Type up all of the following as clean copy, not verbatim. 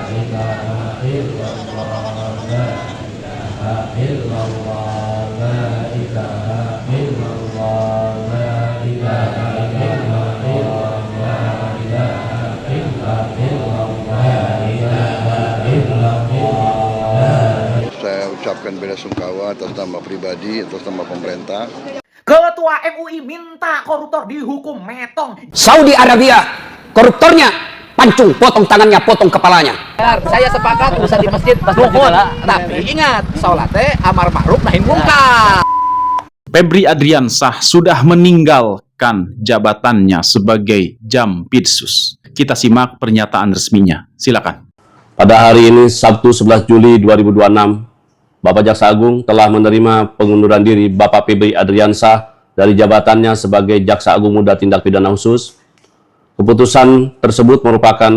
ilaha illallah, la ilaha illallah, la ilaha illallah, la ilaha illallah, la ilaha illallah, la ilaha illallah. Saya ucapkan bela sungkawa atas nama pribadi, atas nama pemerintah. Ketua MUI minta koruptor dihukum metong. Saudi Arabia, koruptornya pancung, potong tangannya, potong kepalanya. Saya sepakat urusan di masjid dukun, tapi ingat sholatnya amar ma'ruf nahi mungkar. Febri Adriansah sudah meninggalkan jabatannya sebagai Jampitsus. Kita simak pernyataan resminya. Silakan. Pada hari ini Sabtu 11 Juli 2026, Bapak Jaksa Agung telah menerima pengunduran diri Bapak Febri Adriansah dari jabatannya sebagai Jaksa Agung Muda Tindak Pidana Khusus. Keputusan tersebut merupakan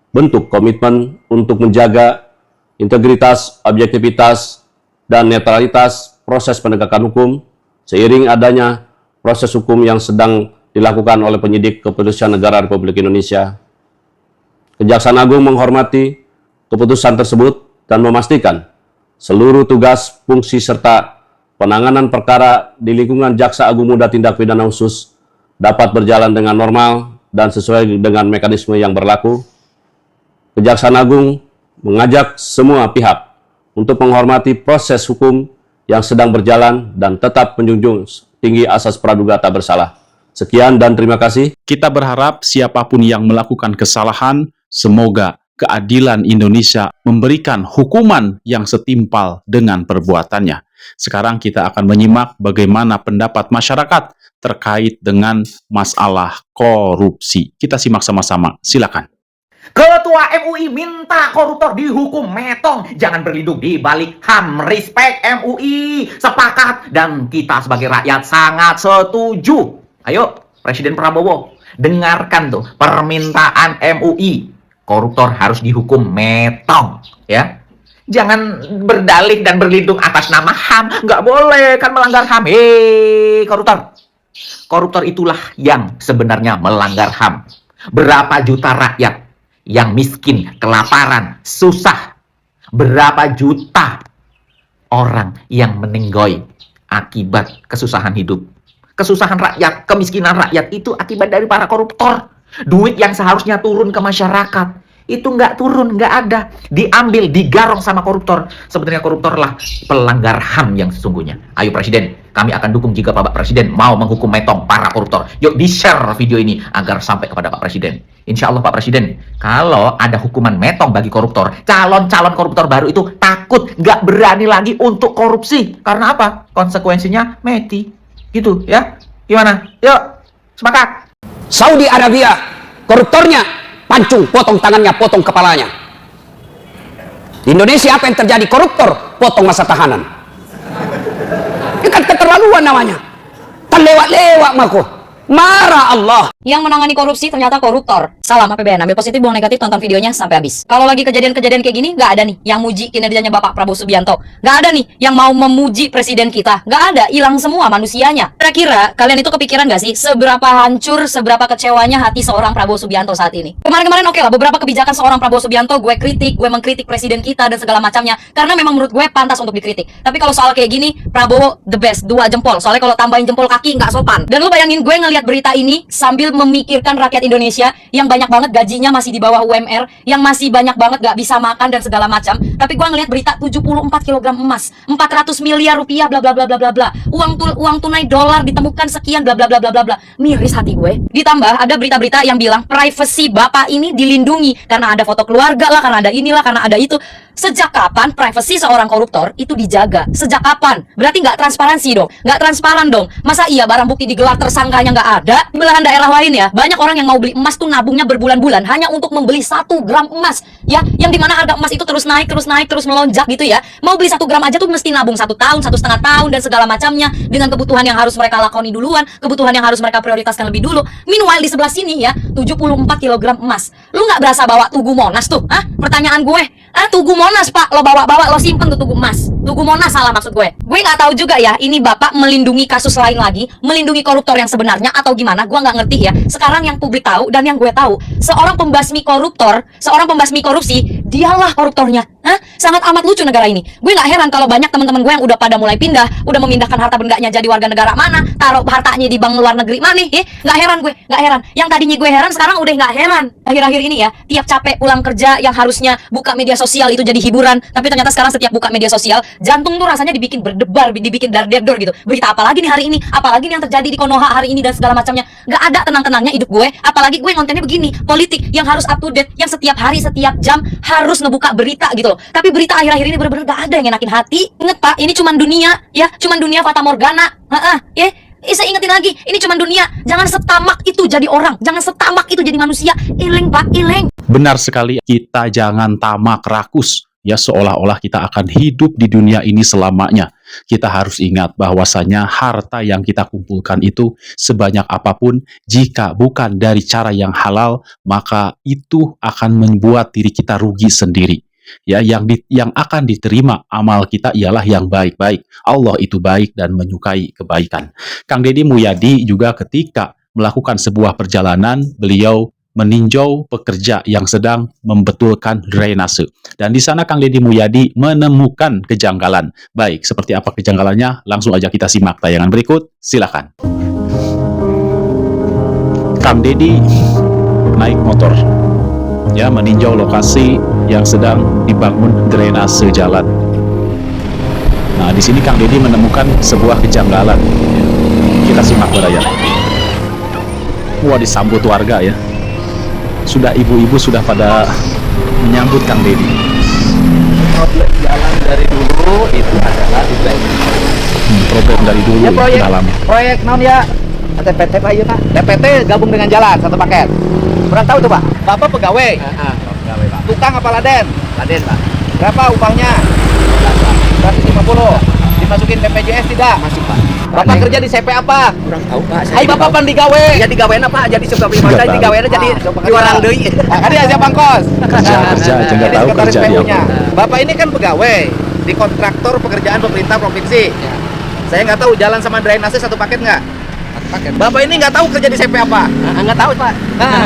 bentuk komitmen untuk menjaga integritas, objektivitas, dan netralitas proses penegakan hukum seiring adanya proses hukum yang sedang dilakukan oleh penyidik Kepolisian Negara Republik Indonesia. Kejaksaan Agung menghormati keputusan tersebut dan memastikan seluruh tugas, fungsi, serta penanganan perkara di lingkungan Jaksa Agung Muda Tindak Pidana Khusus dapat berjalan dengan normal dan sesuai dengan mekanisme yang berlaku. Kejaksaan Agung mengajak semua pihak untuk menghormati proses hukum yang sedang berjalan dan tetap menjunjung tinggi asas praduga tak bersalah. Sekian dan terima kasih. Kita berharap siapapun yang melakukan kesalahan, semoga keadilan Indonesia memberikan hukuman yang setimpal dengan perbuatannya. Sekarang kita akan menyimak bagaimana pendapat masyarakat terkait dengan masalah korupsi. Kita simak sama-sama. Silakan. Ketua MUI minta koruptor dihukum metong. Jangan berlindung di balik HAM. Respect MUI. Sepakat. Dan kita sebagai rakyat sangat setuju. Ayo, Presiden Prabowo, dengarkan tuh permintaan MUI. Koruptor harus dihukum metong, ya. Jangan berdalih dan berlindung atas nama HAM. Nggak boleh, kan melanggar HAM. Hei, koruptor. Koruptor itulah yang sebenarnya melanggar HAM. Berapa juta rakyat yang miskin, kelaparan, susah. Berapa juta orang yang meninggoy akibat kesusahan hidup. Kesusahan rakyat, kemiskinan rakyat itu akibat dari para koruptor. Duit yang seharusnya turun ke masyarakat itu nggak turun, nggak ada, diambil, digarong sama koruptor. Sebenarnya koruptor lah pelanggar HAM yang sesungguhnya. Ayo Presiden, kami akan dukung jika Bapak Presiden mau menghukum metong para koruptor. Yuk di-share video ini agar sampai kepada Pak Presiden. Insya Allah Pak Presiden, kalau ada hukuman metong bagi koruptor, calon-calon koruptor baru itu takut, nggak berani lagi untuk korupsi. Karena apa? Konsekuensinya mati. Gitu ya. Gimana? Yuk, sepakat. Saudi Arabia, koruptornya pancung, potong tangannya, potong kepalanya. Di Indonesia apa yang terjadi? Koruptor, potong masa tahanan. Ini kan keterlaluan namanya. Terlewat-lewat maku. Marah Allah. Yang menangani korupsi ternyata koruptor. Salam APBN, ambil positif, buang negatif, tonton videonya sampai habis. Kalau lagi kejadian-kejadian kayak gini, nggak ada nih yang muji kinerjanya Bapak Prabowo Subianto. Nggak ada nih yang mau memuji presiden kita. Nggak ada, hilang semua manusianya. Kira-kira kalian itu kepikiran nggak sih seberapa hancur, seberapa kecewanya hati seorang Prabowo Subianto saat ini? Kemarin-kemarin oke lah, beberapa kebijakan seorang Prabowo Subianto gue kritik, gue mengkritik presiden kita dan segala macamnya. Karena memang menurut gue pantas untuk dikritik. Tapi kalau soal kayak gini, Prabowo the best, 2 jempol. Soalnya kalau tambahin jempol kaki nggak sopan. Dan lu bayangin gue ngelihat berita ini sambil memikirkan rakyat Indonesia yang banyak banget gajinya masih di bawah UMR, yang masih banyak banget gak bisa makan dan segala macam. Tapi gue ngelihat berita 74 kg emas, 400 miliar rupiah, bla bla bla bla bla bla. Uang tunai dolar ditemukan sekian, bla bla bla bla bla bla. Miris hati gue. Ditambah ada berita-berita yang bilang privasi Bapak ini dilindungi karena ada foto keluarga lah, karena ada inilah, karena ada itu. Sejak kapan privasi seorang koruptor itu dijaga? Sejak kapan? Berarti nggak transparansi dong, nggak transparan dong. Masa iya barang bukti digelar tersangkanya nggak ada? Di belahan daerah lain ya, banyak orang yang mau beli emas tuh nabungnya berbulan-bulan hanya untuk membeli 1 gram emas, ya, yang dimana harga emas itu terus naik, terus melonjak gitu ya. Mau beli 1 gram aja tuh mesti nabung 1 tahun, 1,5 tahun dan segala macamnya dengan kebutuhan yang harus mereka lakoni duluan, kebutuhan yang harus mereka prioritaskan lebih dulu. Meanwhile di sebelah sini ya, 74 kg emas. Lu nggak berasa bawa Tugu Monas tuh? Hah? Pertanyaan gue, Tugu Monas, Pak. Lo bawa-bawa, lo simpen tuh Tugu emas. Tugu Monas salah maksud gue. Gue nggak tahu juga ya, ini Bapak melindungi kasus lain lagi, melindungi koruptor yang sebenarnya atau gimana, gue nggak ngerti ya. Sekarang yang publik tahu dan yang gue tahu, seorang pembasmi koruptor, seorang pembasmi korupsi, dialah koruptornya. Sangat amat lucu negara ini. Gue nggak heran kalau banyak teman-teman gue yang udah pada mulai pindah, udah memindahkan harta bendanya jadi warga negara mana, taruh hartanya di bank luar negeri mana, nggak heran gue, nggak heran. Yang tadinya gue heran, sekarang udah nggak heran. Akhir-akhir ini ya, tiap capek pulang kerja yang harusnya buka media sosial itu jadi hiburan, tapi ternyata sekarang setiap buka media sosial, jantung tuh rasanya dibikin berdebar, dibikin dar-der-dor gitu. Berita apa lagi nih hari ini? Apalagi nih yang terjadi di Konoha hari ini dan segala macamnya. Nggak ada tenang-tenangnya hidup gue. Apalagi gue kontennya begini, politik yang harus up to date, yang setiap hari, setiap jam harus ngebuka berita gitu loh. Tapi berita akhir-akhir ini bener-bener gak ada yang enakin hati. Ingat Pak, ini cuman dunia, ya, cuman dunia fata morgana. Saya ingetin lagi, ini cuman dunia. Jangan setamak itu jadi orang, jangan setamak itu jadi manusia. Iling Pak, iling. Benar sekali, kita jangan tamak rakus. Ya, seolah-olah kita akan hidup di dunia ini selamanya. Kita harus ingat bahwasanya harta yang kita kumpulkan itu sebanyak apapun, jika bukan dari cara yang halal, maka itu akan membuat diri kita rugi sendiri. Ya, yang akan diterima amal kita ialah yang baik-baik. Allah itu baik dan menyukai kebaikan. Kang Deddy Mulyadi juga ketika melakukan sebuah perjalanan, beliau meninjau pekerja yang sedang membetulkan drainase. Dan di sana Kang Deddy Mulyadi menemukan kejanggalan. Baik, seperti apa kejanggalannya? Langsung aja kita simak tayangan berikut. Silakan. Kang Deddy naik motor, ya, meninjau lokasi yang sedang dibangun drainase jalan. Nah, di sini Kang Deddy menemukan sebuah kejanggalan. Kita simak beraya. Wah, disambut warga ya. Sudah ibu-ibu sudah pada menyambut Kang Deddy. Problem jalan dari dulu itu adalah di Problem dari dulu ya, itu dalam. proyek non ya TPT Pak, Pak. TPT gabung dengan jalan satu paket. Kurang tahu tuh Pak. Bapak pegawai. Pegawai Pak. Tukang apa laden? Laden Pak. Berapa upahnya? 150. Dimasukin BPJS tidak? Masuk Pak. Bapak kerja di CP apa? Kurang tahu Pak. Hai Bapak pan digawe. Ya digawean apa? Jadi sebagai masa digawean jadi di warang deui. Kan dia siapa pangkos? Kerja aja nggak tahu kerja dia. Bapak ini kan pegawai di kontraktor pekerjaan pemerintah provinsi. Saya nggak tahu jalan sama drainase satu paket nggak? Paket. Bapak ini nggak tahu kerja di CP apa? Nggak tahu Pak.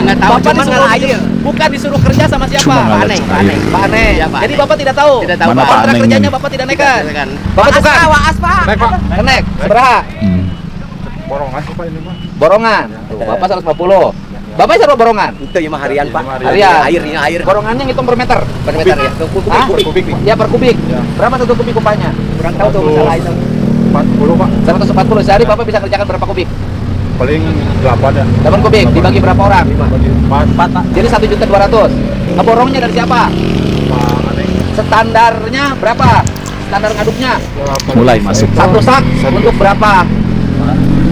Nggak tahu. Bapak disuruh bukan disuruh kerja sama siapa? Pak Ane. Pak Ane. Ya, Pak Jadi Bapak tidak tahu. Tidak tahu. Kontrak kerjanya Bapak tidak nekat. Bapak tukang. Waas Pak. Kenek. Seberapa? Borongan Pak ini Pak. Borongan. Bapak 150. Bapak seru borongan? Itu ya harian Pak. Harian. Air. Borongannya ngitung per meter. Per meter ya. Per kubik. Ya per kubik. Berapa satu kubik upahnya? Kurang tahu tuh masalah itu. 40 Pak. 140 sehari Bapak bisa kerjakan berapa kubik? Paling 8 ya. 8 kubik dibagi berapa orang? 4 Pak. Jadi 1.200.000. Ngeborongnya dari siapa? Standarnya berapa? Standar ngaduknya? Mulai masuk. Satu sak untuk berapa?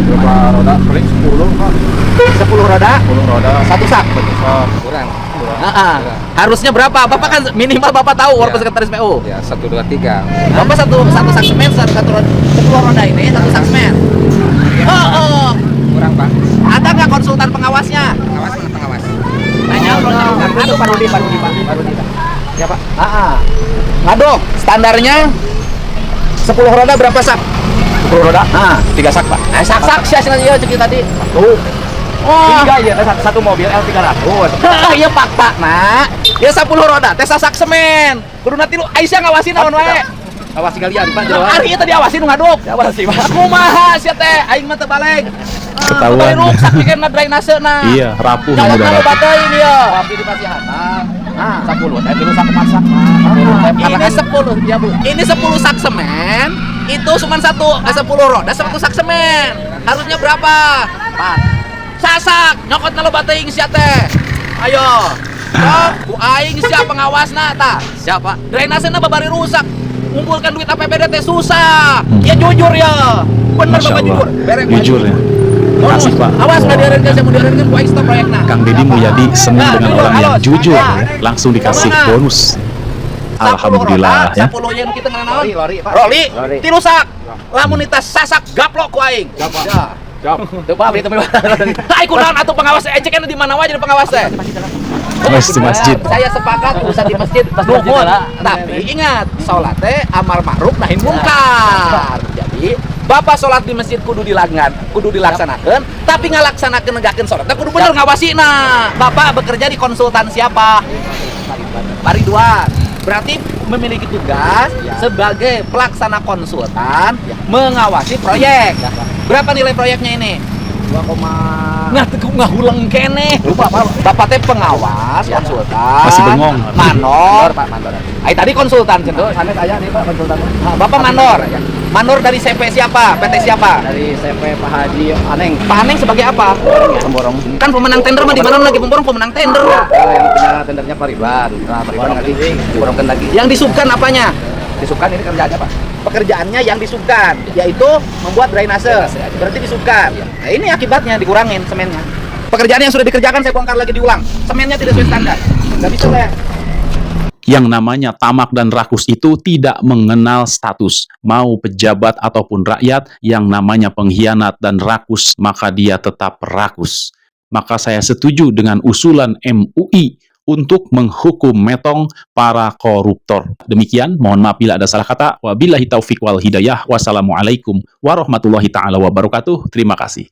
Berapa roda? Paling 10 Pak. 10 roda? 10 roda. Satu sak. Kurang. Harusnya berapa? Bapak kan minimal Bapak tahu walaupun sekretaris PU. Ya 1 2 3. Bapak satu sak semen, satu roda, 10 roda ini satu sak semen. Kurang Pak. Ada nggak konsultan pengawasnya? Pengawas mana pengawas? Tanya itu Pak Rudi. Ya Pak. Ngaduk standarnya 10 roda berapa sak? 10 roda. 3 sak Pak. Sak sia dia cek tadi. Tuh. Oh, 3 ya, satu mobil L300. Iya Pak, nak. Ya 10 roda, teh sak semen. Kudu nanti lu Aisyah ngawasin naon wae. Awasi kalian Pak. Ari tadi awasin ngaduk. Awasi Pak. Kumaha sia teh aing mah teu balik. Ketahuan. Rusak bikin drainase na. Iya, rapuh Kalau udah rapuh. batai dia. Wapi di pasihan. 10. Teh dulu sak masak. Ini 10 ya Bu. Ini 10 sak semen. Itu cuma 10 roda 1 sak semen. Harusnya berapa? 4. Sasak nyokot na lo bateing sia teh. Ayo. Ku aing sia pengawasna tah. Siapa? Drainasena babari rusak. Ngumpulkan duit APBD teh susah. Ya jujur ya. Bener Masya Bapak Allah. jujur. Jujur ya. Makasih Pak. Awas nggak diarenkan, saya mau diarenkan, ku aing stop proyekna. Kang Deddy Mulyadi senang dengan jujur, orang yang halo. jujur, Ya. langsung dikasih Kemana? bonus. Alhamdulillah ya. 10 yen kita nganaon? Lori. Tilu sak. Lamun kita sasak gaplok ku aing. Jawab. Tuh Pak, beri temen. Hai kunaon atuh pengawas ecekan di mana wae jadi pengawas teh. Masjid, masjid. Saya sepakat urusan di masjid nuhun. Tapi ingat, sholat teh amar ma'ruf nahi mungkar. Jadi Bapak sholat di masjid kudu dilaksanakan, tapi ngalaksanakeun negakeun sholat teh kudu bener ngawasina. Bapak bekerja di konsultan siapa? Pak Ridwan. Berarti memiliki tugas sebagai pelaksana konsultan mengawasi proyek. Berapa nilai proyeknya ini? 2, ngahuleng kene. Lupa Bapak teh pengawas, konsultan. Masih bengong. Manor, Pak Manor. Tadi konsultan cenah. Sanes aya nih Pak konsultan. Bapak Manor. Manor dari CP siapa? PT siapa? Dari CP Pak Haji Aneng. Pak Aneng sebagai apa? Pemborong. Kan pemenang tender mah di mana lagi pemborong pemenang tender. Yang punya tendernya Pak Ridwan. Nah, Pak Ridwan lagi diborongkan lagi. Yang disubkan apanya? Disubkan ini kerjaannya Pak. Pekerjaannya yang disubkan, yaitu membuat drainase. Berarti disubkan. Nah, ini akibatnya dikurangin semennya. Pekerjaan yang sudah dikerjakan saya bongkar lagi diulang. Semennya tidak sesuai standar. Nggak bisa lah. Yang namanya tamak dan rakus itu tidak mengenal status. Mau pejabat ataupun rakyat, yang namanya pengkhianat dan rakus, maka dia tetap rakus. Maka saya setuju dengan usulan MUI untuk menghukum metong para koruptor. Demikian, mohon maaf bila ada salah kata. Wabillahi taufiq wal hidayah. Wassalamualaikum warahmatullahi ta'ala wabarakatuh. Terima kasih.